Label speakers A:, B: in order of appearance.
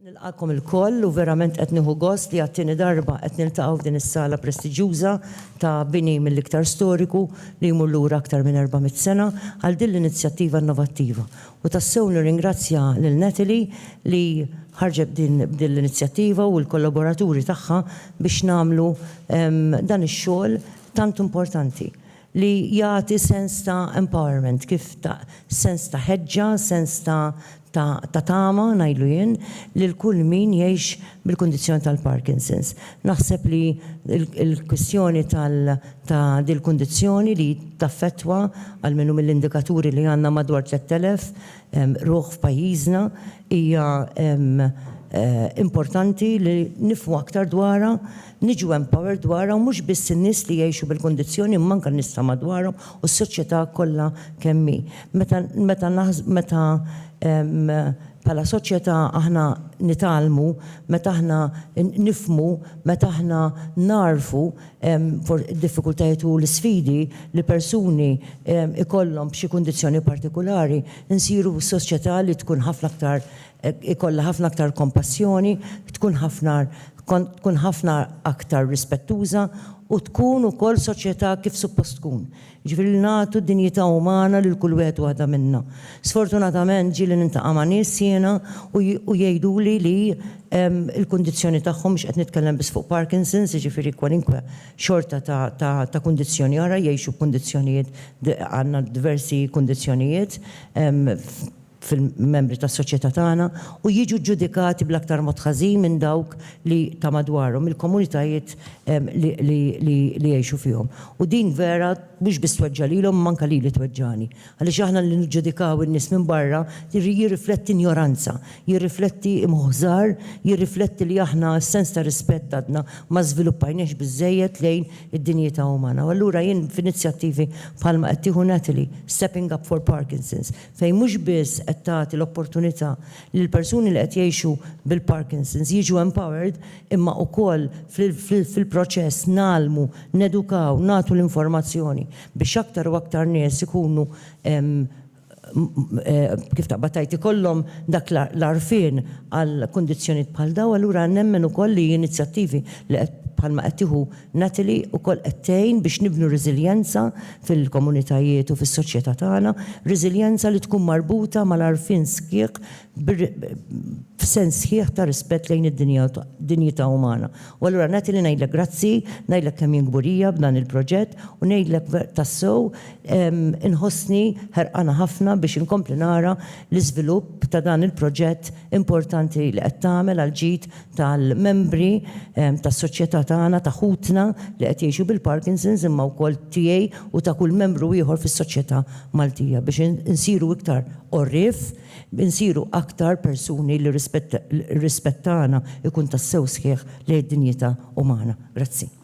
A: Nilqakom il-koll u verament qed nieħu gost li għattini darba qed niltaqgħu din is-sala prestiġjuża ta' bini mill-iktar storiku li jmur lura aktar minn 400 sena għal din l-inizjattiva innovattiva. U tassew nirringrazzja lil Natalie li ħarġet din l-inizjattiva u l-kollaboraturi tagħha biex nagħmlu dan ix-xogħol tant importanti li jagħti sens ta' empowerment, kif ta' sens ta' ħeġġa, sens ta' tama ngħidlu jien li l-kull min jgħix bil-kundizzjoni tal-Parkinson's. Naħseb li l-kwistjoni ta' dil-kundizzjoni li taffettwa għal minnu mill-indikaturi li għandna madwar 3000 ruħ f'pajjiżna hija importanti li nifhmu aktar dwarha, niġu empowered dwarha u mhux biss in-nies li jgħixu bil-kundizzjoni imma anke n-nies ta' madwarhom u s-soċjetà kollha kemm hi. Meta bħala soċjetà aħna nitalmu, meta aħna nifmu, meta aħna narfu diffikultajiet u l-sfidi li persuni ikollhom b'xi kundizzjoni partikolari, insiru soċjetà li tkun ikollha ħafna aktar kompassjoni, tkun ħafna aktar rispettuża u tkun ukoll soċjetà kif suppost tkun. Ġifieri nagħtu d-dinjità umana lil kull wieħed waħda minnha. Sfortunatament ġieli nintaqa' ma' nies jiena u jgħiduli li il-kundizzjoni tagħhom mhux qed nitkellem biss fuq Parkinson's, jiġifieri kwalinkwe xorta ta' kundizzjoni oħra jgħixu b'kundizzjonijiet għandna diversi kundizzjonijiet fil-membri tas-soċjetà tagħna u jiġu ġudikati bl-aktar mod ħażin minn dawk li ta' madwarhom il-komunitajiet li jgħixu fihom. U din vera mhux biss tweġġa lilhom manka lili tweġġani. Għaliex aħna li niġġudikaw in-nies minn barra jirrifletti ignoranza, jirrifletti imħużar, jirrifletti li aħna s-sens ta' rispett għadna ma żviluppajniex biżżejjed lejn id-dinjità umana. U allura jien f'inizjattivi bħalma qed tieħu Natalie, Stepping Up for Parkinson's, fejn mhux biss qed tagħti l-opportunità lil persuni li qed jgħixu bil-Parkinson's jiġu empowered imma wkoll fil-proċess nagħlmu, nedukaw, nagħtu l-informazzjoni biex aktar u aktar nies ikunu kif taqbatajt ikollhom dak l-arfien għal kundizzjonijiet bħal dawn, allura nemmen ukoll li inizjattivi li qed bħalma qed tieħu Natalie ukoll qed tgħin biex nibnu reżiljenza fil-komunitajiet u fis-soċjetà tagħna, reżiljenza li tkun marbuta mal-arfien sħiħ f'sens sħiħ ta' rispett lejn id-dinjità umana. U allura Natalie ngħidlek grazzi, ngħidlek kemm jien gburija b'dan il-proġett u ngħidlek tassew inħossni ħerqana ħafna biex inkompli nara l-iżvilupp ta' dan il-proġett importanti li qed tagħmel għal ġid tal-membri tas-soċjetà tagħna ta' ħutna li qed jgħixu bil-Parkinson's imma wkoll tiegħi u ta' kull membru ieħor fis-soċjetà Maltija biex insiru iktar orrif, insiru aktar persuni li rispettana ikun tassew sħiħ lejn id-dinjità umana. Grazzi.